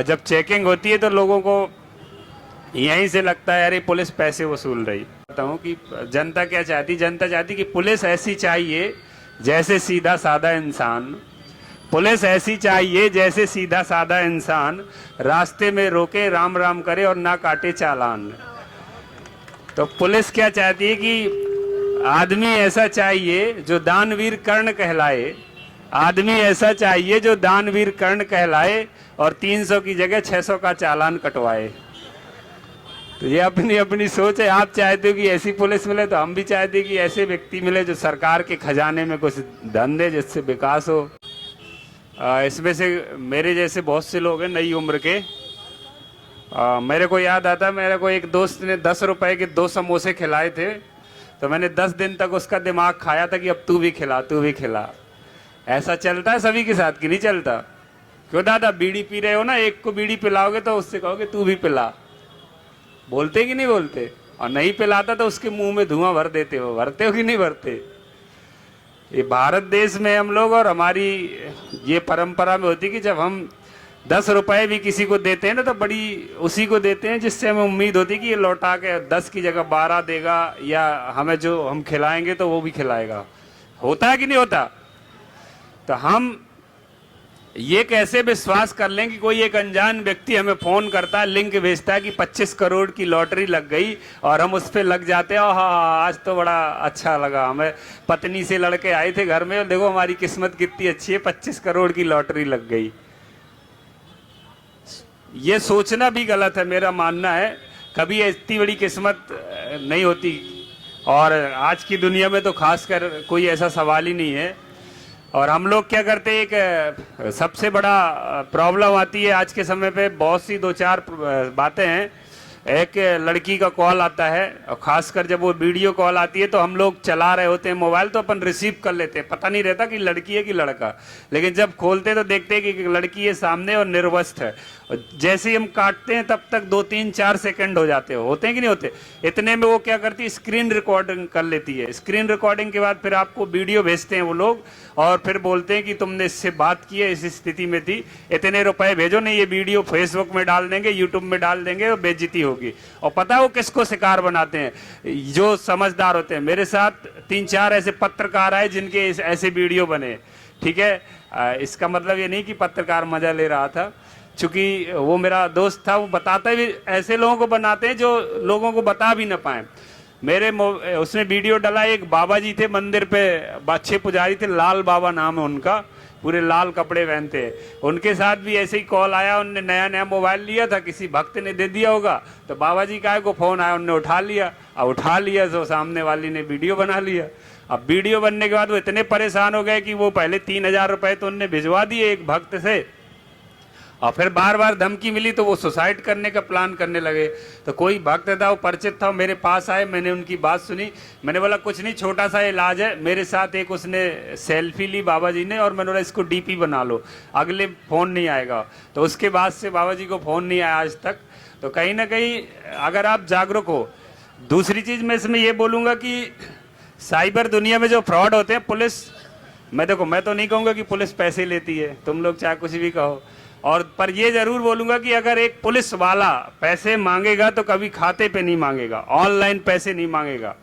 जब चेकिंग होती है तो लोगों को यहीं से लगता है अरे पुलिस पैसे वसूल रही। कहता हूँ कि जनता क्या चाहती, जनता चाहती कि पुलिस ऐसी चाहिए जैसे सीधा साधा इंसान, पुलिस ऐसी चाहिए जैसे सीधा साधा इंसान रास्ते में रोके, राम राम करे और ना काटे चालान। तो पुलिस क्या चाहती है कि आदमी ऐसा चाहिए जो दानवीर कर्ण कहलाए, आदमी ऐसा चाहिए जो दानवीर कर्ण कहलाए और 300 की जगह 600 का चालान कटवाए। तो ये अपनी अपनी सोच है। आप चाहते हो कि ऐसी पुलिस मिले, तो हम भी चाहते हैं कि ऐसे व्यक्ति मिले जो सरकार के खजाने में कुछ धन दे, जिससे विकास हो। इसमें से मेरे जैसे बहुत से लोग हैं नई उम्र के। मेरे को याद आता, मेरे को एक दोस्त ने 10 रुपए के 2 समोसे खिलाए थे, तो मैंने 10 दिन तक उसका दिमाग खाया था कि अब तू भी खिला, तू भी खिला। ऐसा चलता है सभी के साथ कि नहीं चलता? क्यों दादा, बीड़ी पी रहे हो ना, एक को बीड़ी पिलाओगे तो उससे कहोगे तू भी पिला, बोलते कि नहीं बोलते? और नहीं पिलाता तो उसके मुंह में धुआं भर देते हो, भरते हो कि नहीं भरते? ये भारत देश में हम लोग, और हमारी ये परंपरा में होती कि जब हम 10 रुपए भी किसी को देते हैं ना, तो बड़ी उसी को देते हैं जिससे हमें उम्मीद होती है कि ये लौटा के 10 की जगह 12 देगा, या हमें जो हम खिलाएंगे तो वो भी खिलाएगा। होता है कि नहीं होता? तो हम ये कैसे विश्वास कर लें कि कोई एक अनजान व्यक्ति हमें फोन करता है, लिंक भेजता है कि 25 करोड़ की लॉटरी लग गई, और हम उस पर लग जाते हैं। हाँ, आज तो बड़ा अच्छा लगा, हमें पत्नी से लड़के आए थे घर में, और देखो हमारी किस्मत कितनी अच्छी है, 25 करोड़ की लॉटरी लग गई। ये सोचना भी गलत है, मेरा मानना है। कभी इतनी बड़ी किस्मत नहीं होती, और आज की दुनिया में तो खासकर कोई ऐसा सवाल ही नहीं है। और हम लोग क्या करते हैं, एक सबसे बड़ा प्रॉब्लम आती है आज के समय पे, बहुत सी 2-4 बातें हैं। एक लड़की का कॉल आता है, और खासकर जब वो वीडियो कॉल आती है तो हम लोग चला रहे होते हैं मोबाइल, तो अपन रिसीव कर लेते हैं, पता नहीं रहता कि लड़की है कि लड़का। लेकिन जब खोलते हैं तो देखते हैं कि लड़की है सामने और निर्वस्त्र है। और जैसे ही हम काटते हैं तब तक 2-3-4 सेकंड हो जाते होते हैं कि नहीं होते? इतने में वो क्या करती है, स्क्रीन रिकॉर्डिंग कर लेती है। स्क्रीन रिकॉर्डिंग के बाद फिर आपको वीडियो भेजते हैं वो लोग, और फिर बोलते हैं कि तुमने इससे बात की है, इस स्थिति में थी, इतने रुपए भेजो, नहीं ये वीडियो फेसबुक में डाल देंगे, यूट्यूब में डाल देंगे, और बेइज्जती होगी। और पता है वो किसको शिकार बनाते हैं? जो समझदार होते हैं। मेरे साथ 3-4 ऐसे पत्रकार आए जिनके ऐसे वीडियो बने, ठीक है? इसका मतलब ये नहीं कि पत्रकार मजा ले रहा था, चूंकि वो मेरा दोस्त था, वो बताता भी ऐसे लोगों को बनाते हैं जो लोगों को बता भी ना पाए। मेरे उसने वीडियो डाला, एक बाबा जी थे मंदिर पे, अच्छे पुजारी थे, लाल बाबा नाम है उनका, पूरे लाल कपड़े पहनते हैं। उनके साथ भी ऐसे ही कॉल आया, उनने नया नया मोबाइल लिया था, किसी भक्त ने दे दिया होगा, तो बाबा जी का को फोन आया, उनने उठा लिया। अब उठा लिया तो सामने वाली ने वीडियो बना लिया। अब वीडियो बनने के बाद वो इतने परेशान हो गए कि वो पहले 3000 रुपए तो उनने भिजवा दिए एक भक्त से, और फिर बार बार धमकी मिली तो वो सुसाइड करने का प्लान करने लगे। तो कोई भक्त था, वो परिचित था, मेरे पास आए, मैंने उनकी बात सुनी। मैंने बोला कुछ नहीं, छोटा सा इलाज है। मेरे साथ एक उसने सेल्फी ली बाबा जी ने, और मैंने बोला इसको डीपी बना लो, अगले फ़ोन नहीं आएगा। तो उसके बाद से बाबा जी को फ़ोन नहीं आया आज तक। तो कहीं ना कहीं अगर आप जागरूक हो। दूसरी चीज़ मैं इसमें ये बोलूँगा कि साइबर दुनिया में जो फ्रॉड होते हैं, पुलिस, मैं देखो, मैं तो नहीं कहूँगा कि पुलिस पैसे लेती है, तुम लोग चाहे कुछ भी कहो, और पर ये जरूर बोलूंगा कि अगर एक पुलिस वाला पैसे मांगेगा तो कभी खाते पे नहीं मांगेगा, ऑनलाइन पैसे नहीं मांगेगा।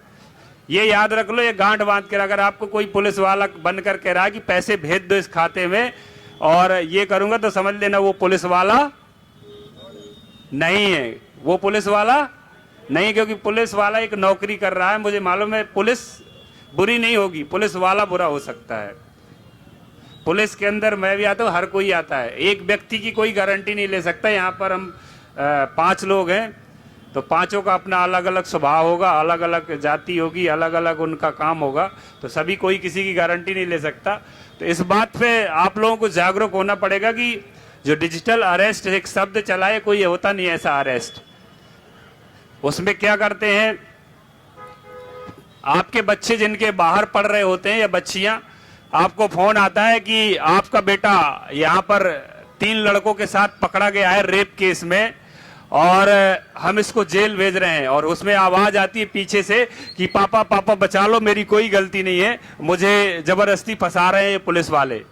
ये याद रख लो, ये गांठ बांध कर। अगर आपको कोई पुलिस वाला बनकर कह रहा है कि पैसे भेज दो इस खाते में और ये करूंगा, तो समझ लेना वो पुलिस वाला नहीं है, वो पुलिस वाला नहीं। क्योंकि पुलिस वाला एक नौकरी कर रहा है, मुझे मालूम है पुलिस बुरी नहीं होगी, पुलिस वाला बुरा हो सकता है। पुलिस के अंदर मैं भी आता हूँ, हर कोई आता है, एक व्यक्ति की कोई गारंटी नहीं ले सकता। यहाँ पर हम 5 लोग हैं, तो पांचों का अपना अलग अलग स्वभाव होगा, अलग अलग जाति होगी, अलग अलग उनका काम होगा, तो सभी कोई किसी की गारंटी नहीं ले सकता। तो इस बात पे आप लोगों को जागरूक होना पड़ेगा कि जो डिजिटल अरेस्ट एक शब्द चला है, कोई होता नहीं ऐसा अरेस्ट। उसमें क्या करते हैं, आपके बच्चे जिनके बाहर पढ़ रहे होते हैं या बच्चियां, आपको फोन आता है कि आपका बेटा यहाँ पर 3 लड़कों के साथ पकड़ा गया है रेप केस में, और हम इसको जेल भेज रहे हैं। और उसमें आवाज आती है पीछे से कि पापा पापा बचा लो, मेरी कोई गलती नहीं है, मुझे जबरदस्ती फंसा रहे हैं ये पुलिस वाले।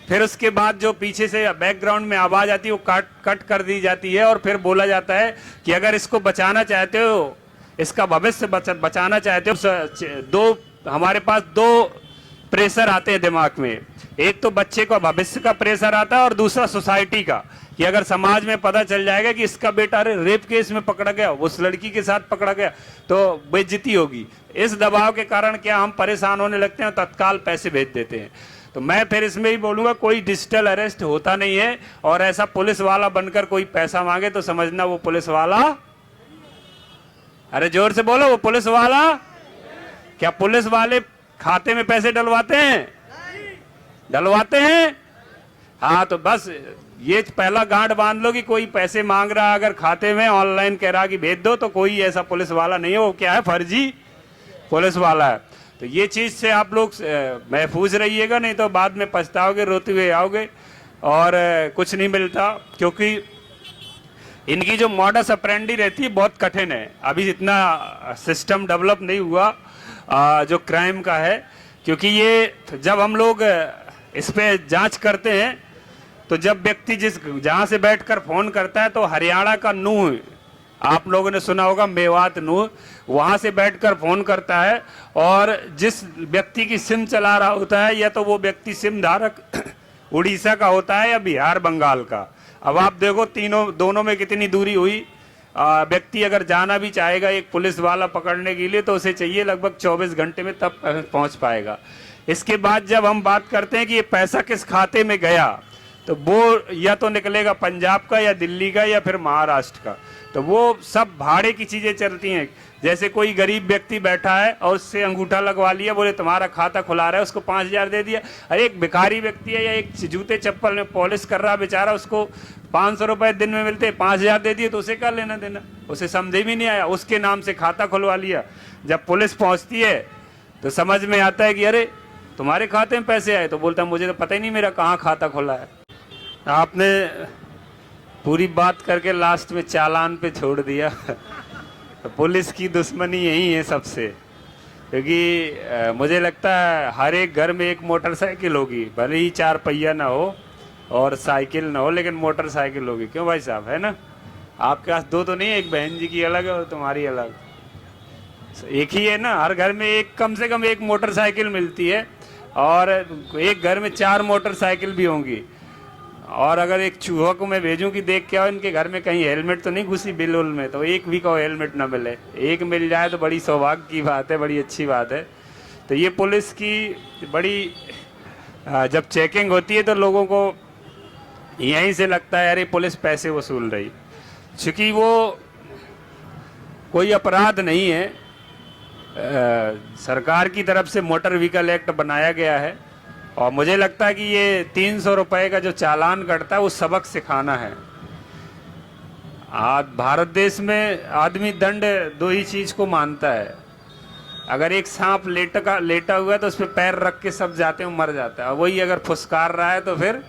फिर उसके बाद जो पीछे से बैकग्राउंड में आवाज आती है वो कट कर दी जाती है और फिर बोला जाता है कि अगर इसको बचाना चाहते हो, इसका भविष्य बचाना चाहते हो, हमारे पास दो प्रेशर आते हैं दिमाग में। एक तो बच्चे का भविष्य का प्रेशर आता है और दूसरा सोसाइटी का, कि अगर समाज में पता चल जाएगा कि इसका बेटा अरे रेप केस में पकड़ा गया, उस लड़की के साथ पकड़ा गया, तो बेइज्जती होगी। इस दबाव के कारण क्या हम परेशान होने लगते हैं, तत्काल पैसे भेज देते हैं। तो मैं फिर इसमें ही बोलूंगा, कोई डिजिटल अरेस्ट होता नहीं है, और ऐसा पुलिस वाला बनकर कोई पैसा मांगे तो समझना वो पुलिस वाला, अरे जोर से बोलो, वो पुलिस वाला। क्या पुलिस वाले खाते में पैसे डलवाते हैं? डलवाते हैं? हाँ, तो बस ये पहला गांठ बांध लो कि कोई पैसे मांग रहा अगर खाते में ऑनलाइन कह रहा कि भेज दो, तो कोई ऐसा पुलिस वाला नहीं है, वो क्या है, फर्जी पुलिस वाला है। तो ये चीज से आप लोग महफूज रहिएगा, नहीं तो बाद में पछताओगे, रोते हुए आओगे और कुछ नहीं मिलता। क्योंकि इनकी जो मॉडस ऑपरेंडी रहती है बहुत कठिन है, अभी इतना सिस्टम डेवलप नहीं हुआ जो क्राइम का है। क्योंकि ये जब हम लोग इस पे जांच करते हैं, तो जब व्यक्ति जहां से बैठकर फोन करता है, तो हरियाणा का नूह, आप लोगों ने सुना होगा, मेवात नूह, वहां से बैठकर फोन करता है, और जिस व्यक्ति की सिम चला रहा होता है, या तो वो व्यक्ति सिम धारक उड़ीसा का होता है या बिहार बंगाल का। अब आप देखो दोनों में कितनी दूरी हुई। व्यक्ति अगर जाना भी चाहेगा एक पुलिस वाला पकड़ने के लिए, तो उसे चाहिए लगभग 24 घंटे में तब पहुंच पाएगा। इसके बाद जब हम बात करते हैं कि ये पैसा किस खाते में गया, तो वो या तो निकलेगा पंजाब का या दिल्ली का या फिर महाराष्ट्र का। तो वो सब भाड़े की चीजें चलती हैं। जैसे कोई गरीब व्यक्ति बैठा है और उससे अंगूठा लगवा लिया, बोले तुम्हारा खाता खुला रहा है, उसको 5,000 दे दिया। अरे एक भिखारी व्यक्ति है या एक जूते चप्पल में पॉलिश कर रहा बेचारा, उसको 500 रुपए दिन में मिलते, 5,000 दे दिए, तो उसे क्या लेना देना, उसे समझे भी नहीं आया, उसके नाम से खाता खुलवा लिया। जब पुलिस पहुंचती है तो समझ में आता है कि अरे तुम्हारे खाते में पैसे आए, तो बोलता मुझे तो पता ही नहीं मेरा कहाँ खाता खुला है। आपने पूरी बात करके लास्ट में चालान पे छोड़ दिया। तो पुलिस की दुश्मनी यही है सबसे, क्योंकि मुझे लगता है हर एक घर में एक मोटरसाइकिल होगी, भले ही 4 पहिया ना हो और साइकिल ना हो, लेकिन मोटरसाइकिल होगी। क्यों भाई साहब, है ना? आपके पास 2 तो नहीं है, एक बहन जी की अलग है और तुम्हारी अलग, एक ही है ना। हर घर में एक, कम से कम एक मोटरसाइकिल मिलती है, और एक घर में 4 मोटरसाइकिल भी होंगी। और अगर एक चूहा को मैं भेजूं कि देख के आओ इनके घर में कहीं हेलमेट तो नहीं घुसी बिल उल में, तो एक भी को हेलमेट ना मिले, एक मिल जाए तो बड़ी सौभाग्य की बात है, बड़ी अच्छी बात है। तो ये पुलिस की बड़ी जब चेकिंग होती है तो लोगों को यहीं से लगता है अरे पुलिस पैसे वसूल रही, क्योंकि वो कोई अपराध नहीं है। सरकार की तरफ से मोटर व्हीकल एक्ट बनाया गया है, और मुझे लगता है कि ये 300 रुपए का जो चालान कटता है वो सबक सिखाना है। आज भारत देश में आदमी दंड 2 ही चीज को मानता है। अगर एक सांप लेटा हुआ है तो उस पर पैर रख के सब जाते हैं, मर जाता है। और वही अगर फुसकार रहा है तो फिर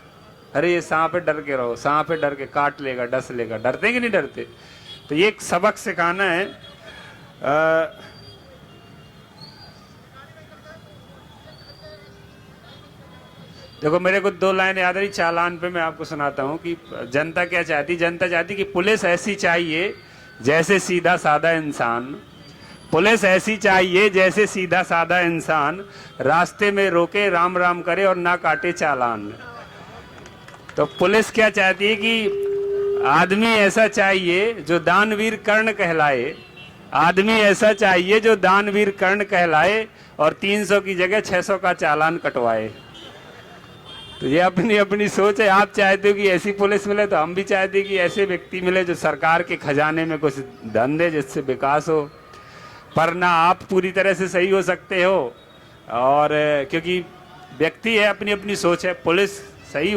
अरे ये सांप है, डर के रहो, सांप है, डर के काट लेगा, डस लेगा। डरते कि नहीं डरते? तो ये एक सबक सिखाना है। देखो मेरे को 2 लाइन याद रही चालान पे, मैं आपको सुनाता हूँ कि जनता क्या चाहती। जनता चाहती कि पुलिस ऐसी चाहिए जैसे सीधा साधा इंसान, पुलिस ऐसी चाहिए जैसे सीधा साधा इंसान, रास्ते में रोके, राम राम करे और ना काटे चालान। तो पुलिस क्या चाहती है कि आदमी ऐसा चाहिए जो दानवीर कर्ण कहलाए, आदमी ऐसा चाहिए जो दानवीर कर्ण कहलाए और 300 की जगह 600 का चालान कटवाए। तो ये अपनी अपनी सोच है। आप चाहते हो कि ऐसी पुलिस मिले, तो हम भी चाहते हैं कि ऐसे व्यक्ति मिले जो सरकार के खजाने में कुछ धन दे, जिससे विकास हो। पर ना आप पूरी तरह से सही हो सकते हो, और क्योंकि व्यक्ति है, अपनी अपनी सोच है। पुलिस सही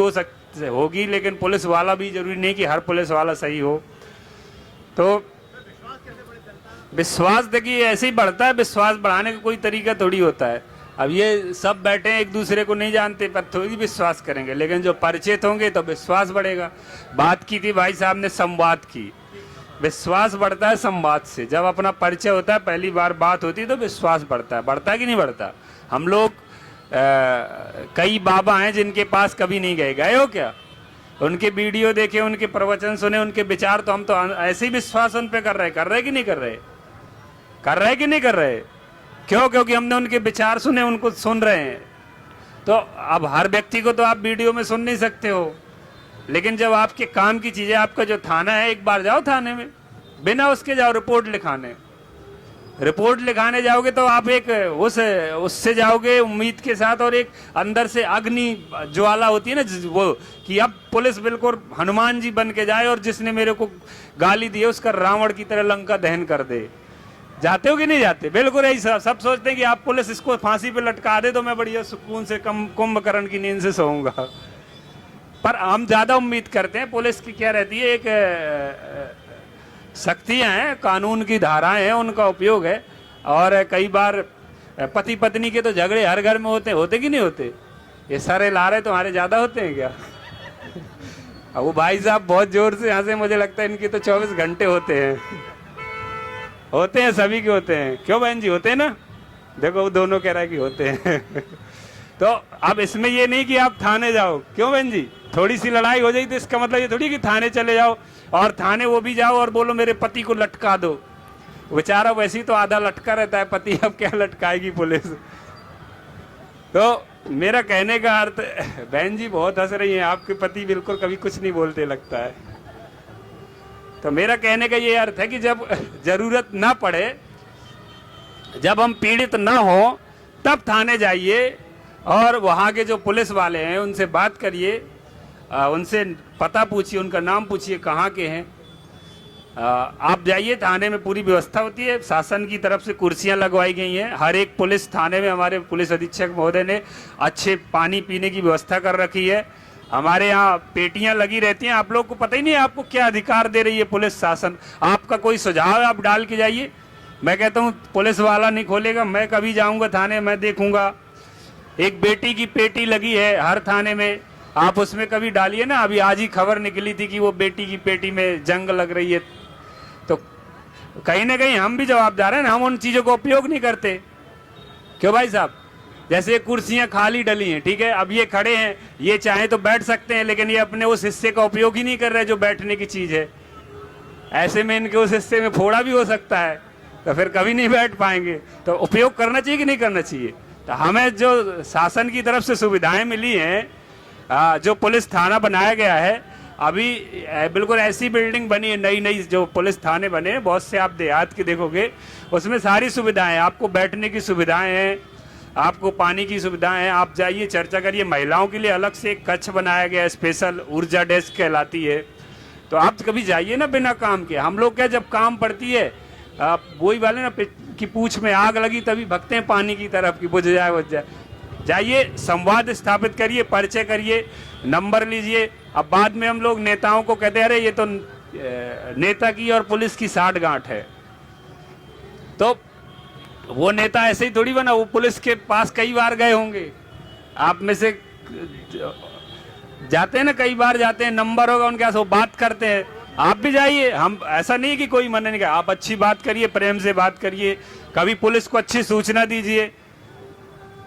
होगी, लेकिन पुलिस वाला भी जरूरी नहीं कि हर पुलिस वाला सही हो। तो विश्वास देखिए ऐसे ही बढ़ता है, विश्वास बढ़ाने का कोई तरीका थोड़ी होता है। अब ये सब बैठे हैं, एक दूसरे को नहीं जानते, पर थोड़ी विश्वास करेंगे, लेकिन जो परिचित होंगे तो विश्वास बढ़ेगा। बात की थी भाई साहब ने संवाद की, विश्वास बढ़ता है संवाद से। जब अपना परिचय होता है, पहली बार बात होती है, तो विश्वास बढ़ता है। बढ़ता है कि नहीं बढ़ता? हम लोग कई बाबा हैं जिनके पास कभी नहीं गए, गए हो क्या? उनके वीडियो देखे, उनके प्रवचन सुने, उनके विचार, तो हम तो ऐसे ही विश्वास उन पे कर रहे कि नहीं कर रहे? कर रहे कि नहीं कर रहे? क्यों? क्योंकि हमने उनके विचार सुने, उनको सुन रहे हैं। तो अब हर व्यक्ति को तो आप वीडियो में सुन नहीं सकते हो, लेकिन जब आपके काम की चीजें, आपका जो थाना है, एक बार जाओ थाने में, बिना उसके जाओ रिपोर्ट लिखाने। रिपोर्ट लिखाने जाओगे तो आप एक उससे जाओगे उम्मीद के साथ, और एक अंदर से अग्नि ज्वाला होती है ना वो, कि अब पुलिस बिल्कुल हनुमान जी बन के जाए और जिसने मेरे को गाली दी है उसका रावण की तरह लंका दहन कर दे। जाते हो कि नहीं जाते? बिल्कुल यही सब सोचते हैं कि आप पुलिस इसको फांसी पे लटका दे तो मैं बढ़िया सुकून से कुंभकर्ण की नींद से सोऊंगा। पर हम ज्यादा उम्मीद करते हैं। पुलिस की क्या रहती है, एक शक्तियां हैं, कानून की धाराएं हैं, उनका उपयोग है। और कई बार पति पत्नी के तो झगड़े हर घर में होते कि नहीं होते? ये सारे लारे तुम्हारे ज्यादा होते हैं क्या? अब वो भाई साहब बहुत जोर से हंसे, मुझे लगता है इनके तो 24 घंटे होते हैं। होते हैं, सभी के होते हैं। क्यों बहन जी, होते हैं ना? देखो वो दोनों कह रहा है कि होते हैं। तो अब इसमें ये नहीं कि आप थाने जाओ। क्यों बहन जी? थोड़ी सी लड़ाई हो जाए तो इसका मतलब ये थोड़ी कि थाने चले जाओ, और थाने वो भी जाओ और बोलो मेरे पति को लटका दो। बेचारा वैसे ही तो आधा लटका रहता है पति, अब क्या लटकाएगी पुलिस? तो मेरा कहने का अर्थ, बहन जी बहुत हंस रही हैं, आपके पति बिल्कुल कभी कुछ नहीं बोलते लगता है। तो मेरा कहने का ये अर्थ है कि जब जरूरत ना पड़े, जब हम पीड़ित ना हो, तब थाने जाइए और वहाँ के जो पुलिस वाले हैं उनसे बात करिए, उनसे पता पूछिए, उनका नाम पूछिए, कहाँ के हैं। आप जाइए, थाने में पूरी व्यवस्था होती है, शासन की तरफ से कुर्सियां लगवाई गई हैं। हर एक पुलिस थाने में हमारे पुलिस अधीक्षक महोदय ने अच्छे पानी पीने की व्यवस्था कर रखी है। हमारे यहाँ पेटियां लगी रहती हैं। आप लोग को पता ही नहीं है आपको क्या अधिकार दे रही है पुलिस शासन। आपका कोई सुझाव आप डाल के जाइए। मैं कहता हूँ पुलिस वाला नहीं खोलेगा, मैं कभी जाऊँगा थाने, मैं देखूँगा। एक बेटी की पेटी लगी है हर थाने में, आप उसमें कभी डालिए ना। अभी आज ही खबर निकली थी कि वो बेटी की पेटी में जंग लग रही है। तो कहीं ना कहीं हम भी जवाबदार हैं ना, हम उन चीज़ों को उपयोग नहीं करते। क्यों भाई साहब? जैसे कुर्सियां खाली डली हैं, ठीक है, अब ये खड़े हैं, ये चाहे तो बैठ सकते हैं, लेकिन ये अपने उस हिस्से का उपयोग ही नहीं कर रहे जो बैठने की चीज़ है। ऐसे में इनके उस हिस्से में फोड़ा भी हो सकता है, तो फिर कभी नहीं बैठ पाएंगे। तो उपयोग करना चाहिए कि नहीं करना चाहिए? तो हमें जो शासन की तरफ से सुविधाएं मिली हैं, जो पुलिस थाना बनाया गया है, अभी बिल्कुल ऐसी बिल्डिंग बनी है, नई नई जो पुलिस थाने बने हैं, बहुत से आप देहात के देखोगे, उसमें सारी सुविधाएं, आपको बैठने की सुविधाएं हैं, आपको पानी की सुविधाएं हैं। आप जाइए, चर्चा करिए। महिलाओं के लिए अलग से एक कक्ष बनाया गया है, स्पेशल ऊर्जा डेस्क कहलाती है। तो आप कभी जाइए ना बिना काम के। हम लोग क्या, जब काम पड़ती है, वही वाले ना कि पूछ में आग लगी तभी भगते हैं पानी की तरफ कि बुझ जाए। जाइए, संवाद स्थापित करिए, परिचय करिए, नंबर लीजिए। अब बाद में हम लोग नेताओं को कहते हैं अरे ये तो नेता की और पुलिस की साठगांठ है। तो वो नेता ऐसे ही थोड़ी बना, वो पुलिस के पास कई बार गए होंगे। आप में से जाते हैं ना, कई बार जाते हैं, नंबर होगा उनके पास, वो बात करते हैं। आप भी जाइए, हम ऐसा नहीं कि कोई मना नहीं कर, आप अच्छी बात करिए, प्रेम से बात करिए, कभी पुलिस को अच्छी सूचना दीजिए।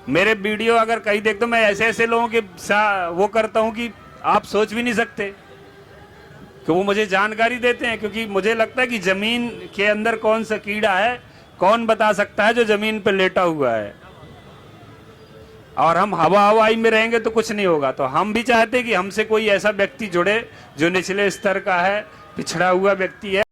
मेरे वीडियो अगर कहीं देख तो मैं ऐसे ऐसे लोगों के वो करता हूं कि आप सोच भी नहीं सकते कि वो मुझे जानकारी देते हैं, क्योंकि मुझे लगता है कि जमीन के अंदर कौन सा कीड़ा है कौन बता सकता है जो जमीन पर लेटा हुआ है। और हम हवाई में रहेंगे तो कुछ नहीं होगा। तो हम भी चाहते हैं कि हमसे कोई ऐसा व्यक्ति जुड़े जो निचले स्तर का है, पिछड़ा हुआ व्यक्ति है।